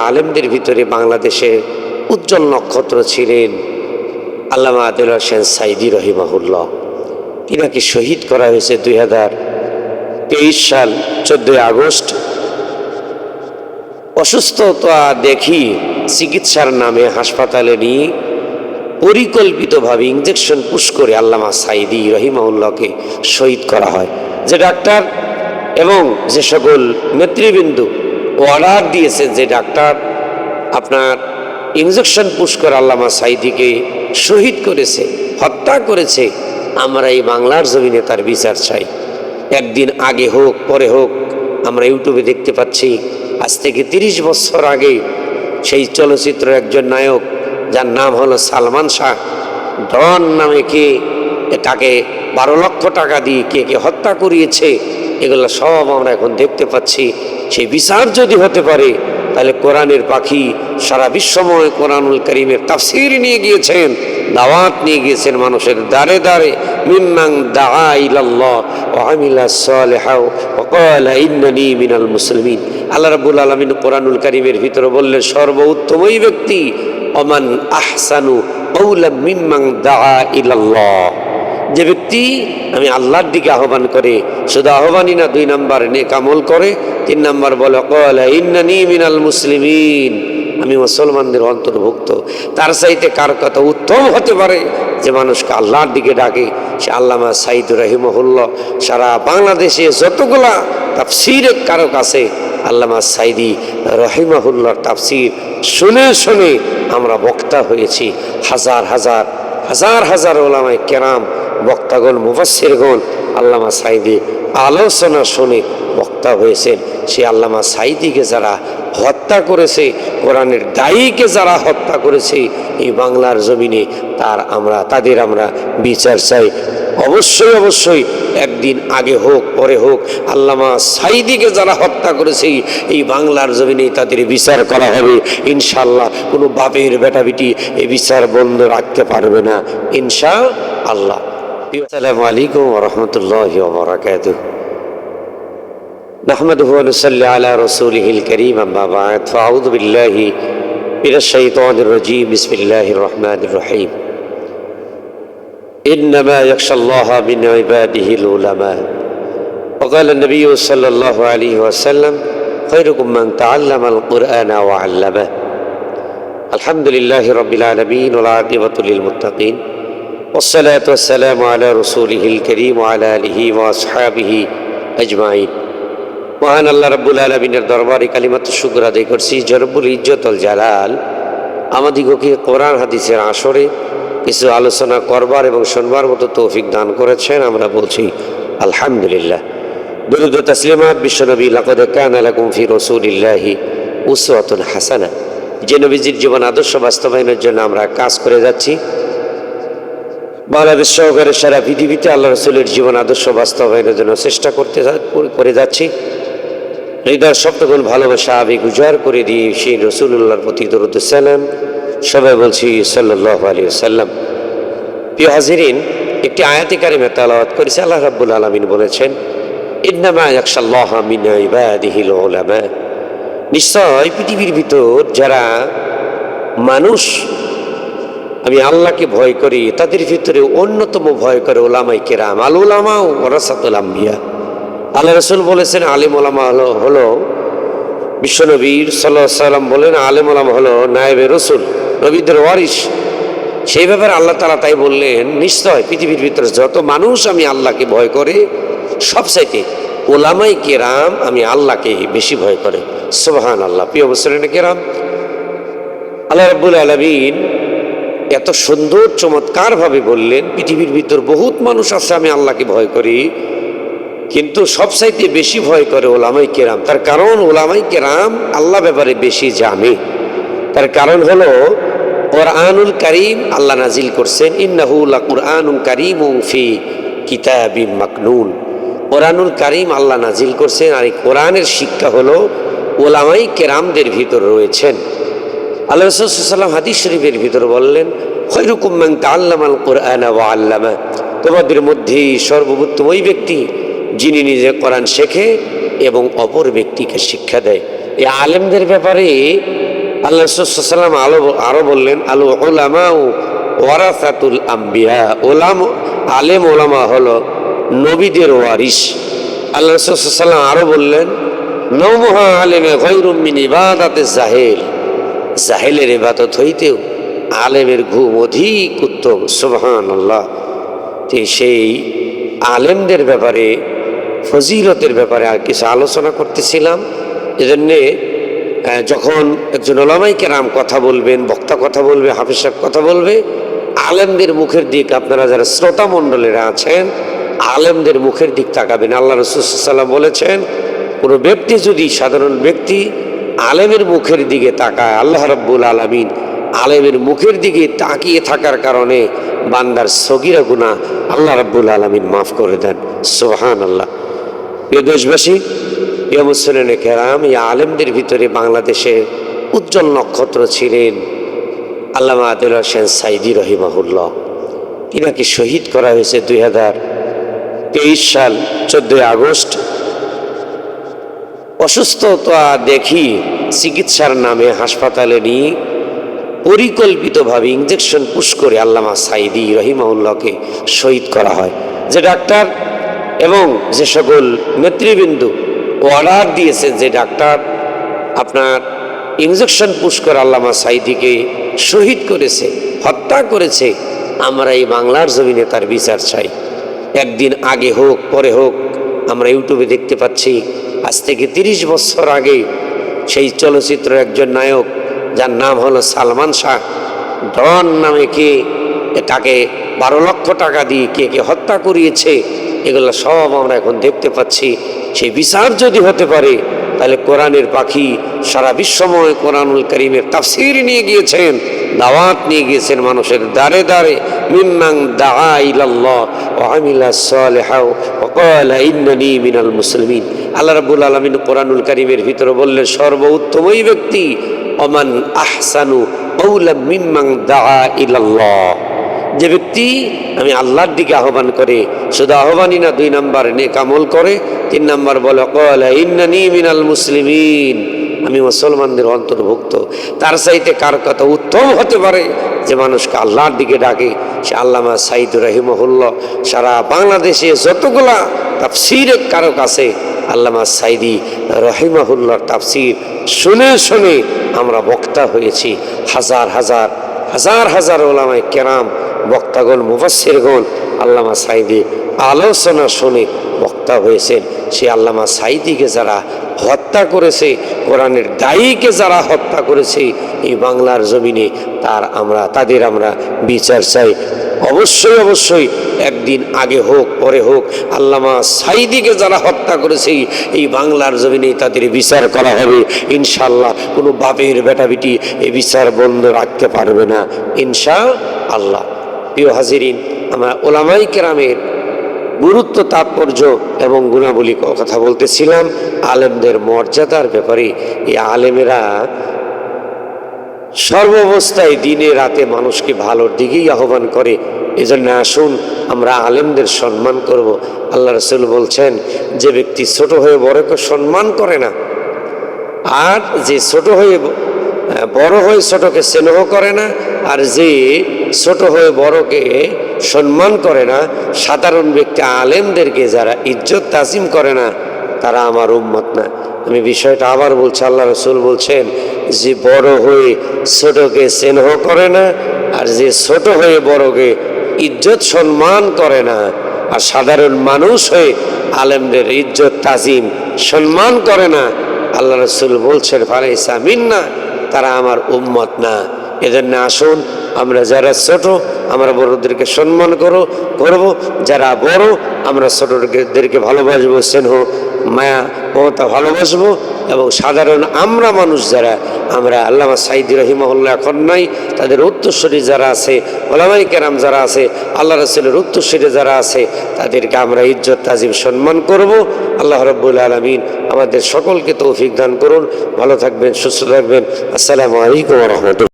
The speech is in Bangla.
আলেমদের ভিতরে বাংলাদেশের উজ্জ্বল নক্ষত্র ছিলেন আল্লামা আদিলুর হোসেন সাইদি রহিমাহুল্লাহ। তিনাকে শহীদ করা হয়েছে 2023 সাল 14 আগস্ট। অসুস্থতা দেখি চিকিৎসার নামে হাসপাতালে নিয়ে পরিকল্পিতভাবে ইঞ্জেকশন পুশ করে আল্লামা সাইদি রহিমাহুল্লাহকে শহীদ করা হয়। যে ডাক্তার এবং যে সকল নেতৃবৃন্দ অর্ডার দিয়েছেন যে ডাক্তার আপনার ইঞ্জেকশন পুশ করে আল্লামা সাইদিকে শহীদ করেছে, হত্যা করেছে, আমরা এই বাংলার জমিনে তার বিচার চাই। একদিন আগে হোক পরে হোক, আমরা ইউটিউবে দেখতে পাচ্ছি আজ থেকে 30 বছর আগে সেই চলচ্চিত্র একজন নায়ক যার নাম হলো সালমান শাহ, ডন নামে কে তাকে 12 লক্ষ টাকা দিয়ে কে কে হত্যা করিয়েছে, এগুলো সব আমরা এখন দেখতে পাচ্ছি। সেই বিচার যদি হতে পারে তাহলে কোরআনের পাখি সারা বিশ্বময় কোরআনুল কারীমের তাফসীর নিয়ে গিয়েছেন, দাওয়াত নিয়ে গিয়েছেন মানুষের দ্বারে দ্বারে। মিম্মান দাআ ইলাল্লাহ ওয়া আমিলা সালিহাও ওয়া ক্বালা ইন্নানী মিনাল মুসলিমিন। আল্লাহ রাব্বুল আলামিন কোরআনুল কারীমের ভিতরে বললেন সর্বোত্তম ওই ব্যক্তি ওমান আহসানু কওলাম মিম্মান দাআ ইলাল্লাহ, যে ব্যক্তি আমি আল্লাহর দিকে আহ্বান করে, শুধু আহ্বানই না 2 নাম্বার নেক আমল করে, 3 নাম্বার বলে ক্বালা ইন্নানী মিনাল মুসলিমিন, আমি মুসলমানদের অন্তর্ভুক্ত। তার চাইতে কার কথা উত্তম হতে পারে যে মানুষকে আল্লাহর দিকে ডাকে? সে আল্লামা সাইদি রহিমাহুল্লাহ। সারা বাংলাদেশে যতগুলা তাফসীরের কারক আছে, আল্লামা সাইদি রহিমাহুল্লাহর তাফসীর শুনে শুনে আমরা বক্তা হয়েছি। হাজার হাজার হাজার হাজার ওলামায়ে কেরাম, বক্তাগণ, মুফাসসিরগণ আল্লামা সাইদি আলোচনা শুনে বক্তা হয়েছেন। সে আল্লামা সাইদিকে যারা হত্যা করেছে, কোরআনের দায়ীকে যারা হত্যা করেছে এই বাংলার জমিনে, তাদের আমরা বিচার চাই। অবশ্যই অবশ্যই একদিন আগে হোক পরে হোক, আল্লামা সাইদিকে যারা হত্যা করেছে এই বাংলার জমিনে তাদের বিচার করা হবে ইনশাআল্লাহ। কোনো বাপের বেটা বিটি এই বিচার বন্ধ রাখতে পারবে না ইনশাআল্লাহ। আসসালামু আলাইকুম ওয়া রাহমাতুল্লাহি ওয়া বারাকাতুহু। নাহমাদুহু ওয়া নুসাল্লি আলা রাসূলিহিল কারীম, আম্মা বা'দ, ফাআউযু বিল্লাহি মিনাশ শাইতানির রাজীম, বিসমিল্লাহির রহমানির রহিম। ইন্নামা ইয়াখশাল্লাহা মিন ইবাদিহিল উলামা। ওয়া ক্বালা an-nabiyyu সাল্লাল্লাহু আলাইহি ওয়াসাল্লাম খায়রুকুম মান তাআল্লামাল কুরআনা ওয়া 'আল্লামাহু। আলহামদুলিল্লাহি রাব্বিল আলামিন ওয়াল আকিবাতু লিল মুত্তাকিন ওয়াসসালাতু ওয়াসসালামু আলা রাসূলিহিল কারীম ওয়া আলা আলিহি ওয়া আসহাবিহি আজমাইন। মহান আল্লাহ রাব্বুল আলামিনের দরবারে কালিমাতুশ শুকর আদায় করছি যে রব্বুল ইজ্জত ওয়াল জালাল আমাদিগকে কোরআন হাদিসের আসরে কিছু আলোচনা করবার এবং শুনবার মতো তৌফিক দান করেছেন। আমরা বলছি আলহামদুলিল্লাহ। দুরূদ ও তাসলিমাত বিশ্বনবী লাকাদ কানা লাকুম ফি রাসূলিল্লাহি উসওয়াতুন হাসানাহ, যে নবীজির জীবন আদর্শ বাস্তবায়নের জন্য আমরা কাজ করে যাচ্ছি। বাংলাদেশ সহকারে সারা পৃথিবীতে আল্লাহ রাসূলের জীবন আদর্শ বাস্তবায়নের জন্য চেষ্টা করে যাচ্ছি। হৃদয় সপ্তগুণ ভালোবাসা আবেগ উজাড় করে দিয়ে সেই রাসূলুল্লাহর প্রতি দরুদ ও সালাম সবাই বলছি সাল্লাল্লাহু আলাইহি ওয়াসাল্লাম। প্রিয় হাজিরিন, একটি আয়াতে কারিমা তেলাওয়াত করেছে। আল্লাহ রাব্বুল আলামিন বলেছেন ইন্নামা ইয়াখশাল্লাহা মিন ইবাদিহিল উলামা, নিশ্চয় পৃথিবীর ভিতর যারা মানুষ আমি আল্লাহকে ভয় করি তাদের ভিতরে অন্যতম ভয় করে ওলামায়ে কেরাম। আল উলামা ওয়ারাসাতুল আম্বিয়া। আল্লাহ রাসূল বলেছেন আলিম ওলামা হলো বিশ্বনবীর সাল্লাল্লাহু আলাইহি ওয়াসাল্লাম বলেন আলিম ওলামা হলো নায়েবে রাসূল, নবীদের ওয়ারিস। সেই ব্যাপারে আল্লাহ তাআলা তাই বললেন নিশ্চয় পৃথিবীর ভিতরে যত মানুষ আমি আল্লাহকে ভয় করে সবচাইতে ওলামায়ে কেরাম আমি আল্লাহকে বেশি ভয় করে। সুবহানাল্লাহ। প্রিয় মুসলিম কেরাম, আল্লাহ রাব্বুল আলামিন এত সুন্দর চমৎকারভাবে বললেন পৃথিবীর ভিতর বহুত মানুষ আছে আমি আল্লাহকে ভয় করি, কিন্তু সবচাইতে বেশি ভয় করে ওলামায়ে কেরাম। তার কারণ ওলামায়ে কেরাম আল্লাহ ব্যাপারে বেশি জানে। তার কারণ হলো কোরআনুল কারীম আল্লাহ নাজিল করছেন ইন্নাহু লাকুরআনুন কারীমুন ফি কিতাবিম মাকনুন। কোরআনুল কারীম আল্লাহ নাজিল করছেন, আর এই কোরআনের শিক্ষা হলো ওলামায়ে কেরামদের ভিতর রয়েছেন। আল্লাহ রাসূল সাল্লাল্লাহু আলাইহি ওয়াসাল্লাম হাদিস শরীফের ভিতর বললেন খায়রুকুম মান তাআল্লামাল কুরআনা ওয়া 'আল্লামা, তোমাদের মধ্যে সর্বোত্তম ওই ব্যক্তি যিনি নিজে কোরআন শেখে এবং অপর ব্যক্তিকে শিক্ষা দেয়। এই আলেমদের ব্যাপারে আল্লাহ রাসূল সাল্লাল্লাহু আলাইহি ওয়াসাল্লাম আরো বললেন, আল উলামা ওয়ারাসাতুল আম্বিয়া, আলেম ওলামা হলো নবীদের ওয়ারিস। আল্লাহ রাসূল সাল্লাল্লাহু আলাইহি ওয়াসাল্লাম আরো বললেন, নওমুহা আলেমে গায়রুম মিন ইবাদাতে জাহিল, জাহিলের ইবাদত হইতেও আলেমের ঘুম অধিক উত্তম। সুবহানাল্লাহ। সেই আলেমদের ব্যাপারে, ফজিলতের ব্যাপারে আর কিছু আলোচনা করতেছিলাম। এজন্যে যখন একজন ওলামায়ে কেরাম কথা বলবেন, বক্তা কথা বলবে, হাফেজ সাহেব কথা বলবে, আলেমদের মুখের দিক, আপনারা যারা শ্রোতা মণ্ডলীরা আছেন আলেমদের মুখের দিক তাকাবেন। আল্লাহ রাসূল সাল্লাল্লাহু আলাইহি ওয়াসাল্লাম বলেছেন, কোনো ব্যক্তি যদি, সাধারণ ব্যক্তি আলেমের মুখের দিকে তাকায়, আল্লাহ রাব্বুল আলামিন আলেমের মুখের দিকে তাকিয়ে থাকার কারণে বান্দার সগীরা গুনাহ আল্লাহ রাব্বুল আলামিন মাফ করে দেন। সুবহানাল্লাহ। প্রিয় দেশবাসী, প্রিয় মুসলিম কেরাম, এই আলেমদের ভিতরে বাংলাদেশের উজ্জ্বল নক্ষত্র ছিলেন আল্লামা আদিল হোসেন সাইদি রহিমাহুল্লাহ। তিনাকে শহীদ করা হয়েছে 2023 সাল 14 আগস্ট। অসুস্থতা দেখি চিকিৎসার নামে হাসপাতালে নিয়ে পরিকল্পিতভাবে ইঞ্জেকশন পুশ করে আল্লামা সাইদি রহিমাহুল্লাহকে শহীদ করা হয়। যে ডাক্তার এবং যে সকল নেতৃবৃন্দ অর্ডার দিয়েছেন, যে ডাক্তার আপনার ইঞ্জেকশন পুশ করে আল্লামা সাইদিকে শহীদ করেছে, হত্যা করেছে, আমরা এই বাংলার জমিনে তার বিচার চাই। একদিন আগে হোক পরে হোক, আমরা ইউটিউবে দেখতে পাচ্ছি আজ থেকে 30 বছর আগে সেই চলচ্চিত্র একজন নায়ক যার নাম হলো সালমান শাহ, ডন নামে কে তাকে 12 লক্ষ টাকা দিয়ে কে কে হত্যা করিয়েছে, এগুলো সব আমরা এখন দেখতে পাচ্ছি। সেই বিচার যদি হতে পারে, তাহলে কোরআনের পাখি সারা বিশ্বময় কোরআনুল কারীমের তাফসীর নিয়ে গিয়েছেন, দাওয়াত নিয়ে গিয়েছেন মানুষের দ্বারে দ্বারে। মিম্মান দাআ ইলাল্লাহ ওয়া আমিলা সালিহা ওয়া ক্বালা ইন্নানী মিনাল মুসলিমিন। আল্লাহ রাব্বুল আলামিন কোরআনুল কারীমের ভিতরে বললেন, সর্বোত্তম ওই ব্যক্তি, ওমান আহসানু কওলাম মিম্মান দাআ ইলাল্লাহ, যে ব্যক্তি আমি আল্লাহর দিকে আহ্বান করে, শুধু আহ্বানই না, 2 নাম্বার নেক আমল করে, 3 নাম্বার বলে ক্বালা ইন্নানী মিনাল মুসলিমিন, আমি মুসলমানদের অন্তর্ভুক্ত। তার চাইতে কার কথা উত্তম হতে পারে যে মানুষকে আল্লাহর দিকে ডাকে? সে আল্লামা সাইদ রহিমাহুল্লাহ। সারা বাংলাদেশে যতগুলা তাফসীরের কারক আছে, আল্লামা সাইদি রহিমাহুল্লাহর তাফসীর শুনে শুনে আমরা বক্তা হয়েছি। হাজার হাজার হাজার হাজার ওলামায়ে কেরাম, বক্তাগণ, মুফাসসিরগণ আল্লামা সাইদি আলোচনা শুনে বক্তা হয়েছেন। সে আল্লামা সাইদিকে যারা হত্যা করেছে, কোরআনের দায়ীকে যারা হত্যা করেছে এই বাংলার জমিনে, তাদের আমরা বিচার চাই। অবশ্যই অবশ্যই একদিন আগে হোক পরে হোক, আল্লামা সাইদিকে যারা হত্যা করেছে এই বাংলার জমিনে তাদের বিচার করা হবে ইনশাআল্লাহ। কোনো বাপের বেটা বিটি এই বিচার বন্ধ রাখতে পারবে না ইনশাআল্লাহ। প্রিয় হাজিরিন, আমরা ওলামায়ে কেরামের গুরুত্ব, তাৎপর্য এবং গুণাবলী কথা বলতেছিলাম। আলেমদের মর্যাদার ব্যাপারে, এই আলেমেরা সর্বাবস্থায় দিনে রাতে মানুষকে ভালোর দিকেই আহ্বান করে। এজন্য আসুন আমরা আলেমদের সম্মান করব। আল্লাহ রাসূল বলছেন, যে ব্যক্তি ছোট হয়ে বড়কে সম্মান করে না, আর যে ছোট হয়ে বড় হয়ে ছোটকে স্নেহ করে না, আর যে ছোট হয়ে বড়কে সম্মান করে না, সাধারণ ব্যক্তি আলেমদেরকে যারা ইজ্জত তাজিম করে না, তারা আমার উম্মত না। আমি বিষয়টা আবার বলছি, আল্লাহ রাসূল বলছেন, যে বড় হয়ে ছোটকে স্নেহ করে না, আর যে ছোট হয়ে বড়কে ইজ্জত সম্মান করে না, আর সাধারণ মানুষ হয়ে আলেমদের ইজ্জত তাজিম সম্মান করে না, আল্লাহ রাসূল বলছেন ফালাইসা মিন্না, তারা আমার উম্মত না। এজন্য আসুন আমরা যারা ছোট, আমরা বড়দেরকে সম্মান করব, যারা বড় আমরা ছোটদেরকে ভালোবাসবো, স্নেহ মায়া মমতা ভালোবাসবো। এবং সাধারণ আমরা মানুষ যারা, আমরা আল্লামা সাইদি রহিমাহুল্লাহ এখন নাই, তাদের উত্তরসূরি যারা আছে, ওলামায়ে কেরাম যারা আছে, আল্লাহ রাসূলের উত্তরসূরি যারা আছে, তাদেরকে আমরা ইজ্জত তাজিম সম্মান করব। আল্লাহ রাব্বুল আলামিন আমাদের সকলকে তৌফিক দান করুন। ভালো থাকবেন, সুস্থ থাকবেন। আসসালামু আলাইকুম ওয়া রাহমাতুল্লাহ।